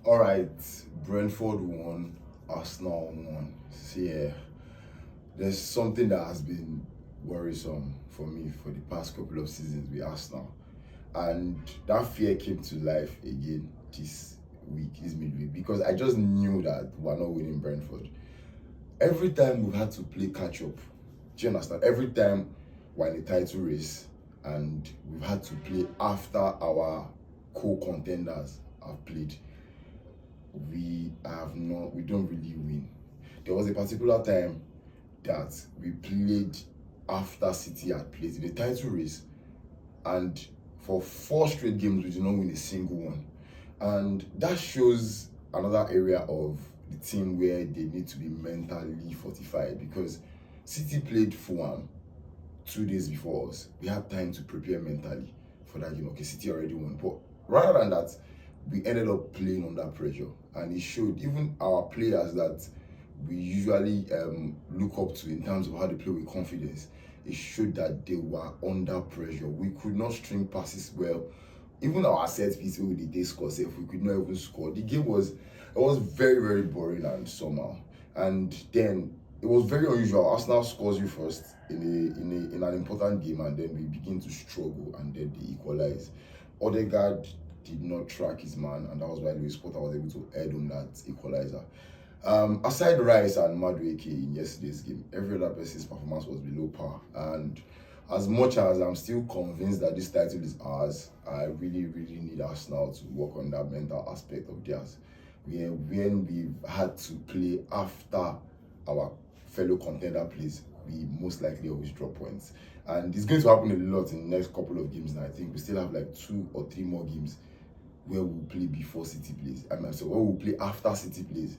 All right, Brentford won, Arsenal won. See, there's something that has been worrisome for me for the past couple of seasons with Arsenal, and that fear came to life again this week, this midweek, because I just knew that we're not winning Brentford. Every time we've had to play catch up, do you understand? Every time we're in a title race and we've had to play after our co-contenders have played, we don't really win. There was a particular time that we played after City had played in the title race, and for 4 straight games we did not win a single one. And that shows another area of the team where they need to be mentally fortified, because City played Fulham 2 days before us. We had time to prepare mentally for that game. Okay, City already won, but rather than that, we ended up playing under pressure, and it showed. Even our players that we usually look up to in terms of how they play with confidence, it showed that they were under pressure. We could not string passes well. Even our set piece where they score safe, we could not even score. The game was very, very boring and somehow. And then it was very unusual. Arsenal scores you first in an important game, and then we begin to struggle, and then they equalize. Odegaard did not track his man, and that was why Luis Potter was able to head on that equalizer. Aside Rice and Madueke in yesterday's game, every other person's performance was below par. And as much as I'm still convinced that this title is ours, I really, really need Arsenal to work on that mental aspect of theirs. When we've had to play after our fellow contender plays, we most likely always drop points. And it's going to happen a lot in the next couple of games now. I think we still have like 2 or 3 more games where we'll play before City plays. So where we'll play after City plays.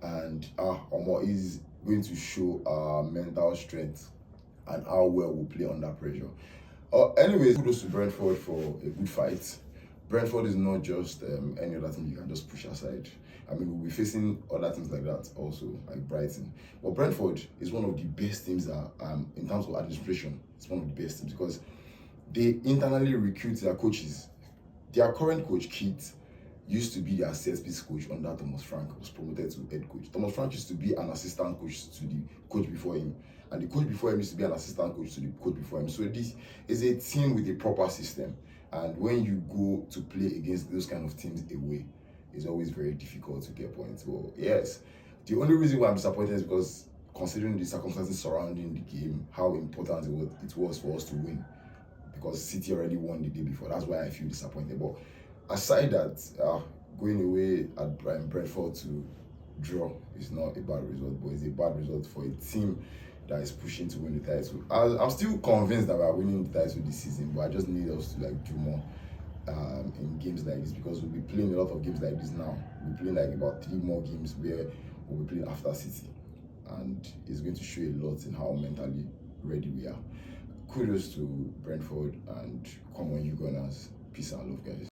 And Omo is going to show our mental strength and how well we play under pressure. Anyways, kudos to Brentford for a good fight. Brentford is not just any other team you can just push aside. I mean, we'll be facing other teams like that also, like Brighton. But Brentford is one of the best teams that, in terms of administration, it's one of the best teams, because they internally recruit their coaches. Their current coach, Keith, used to be their set piece coach under Thomas Frank, was promoted to head coach. Thomas Frank used to be an assistant coach to the coach before him, and the coach before him used to be an assistant coach to the coach before him. So this is a team with a proper system, and when you go to play against those kind of teams away, it's always very difficult to get points. Well, yes, the only reason why I'm disappointed is because, considering the circumstances surrounding the game, how important it was for us to win, because City already won the day before. That's why I feel disappointed. But aside that, going away at Brentford to draw is not a bad result, but it's a bad result for a team that is pushing to win the title. I'm still convinced that we're winning the title this season, but I just need us to do more in games like this, because we'll be playing a lot of games like this now. We'll be playing like about 3 more games where we'll be playing after City, and it's going to show a lot in how mentally ready we are. Kudos to Brentford, and come on, you Gunners. Peace and love, guys.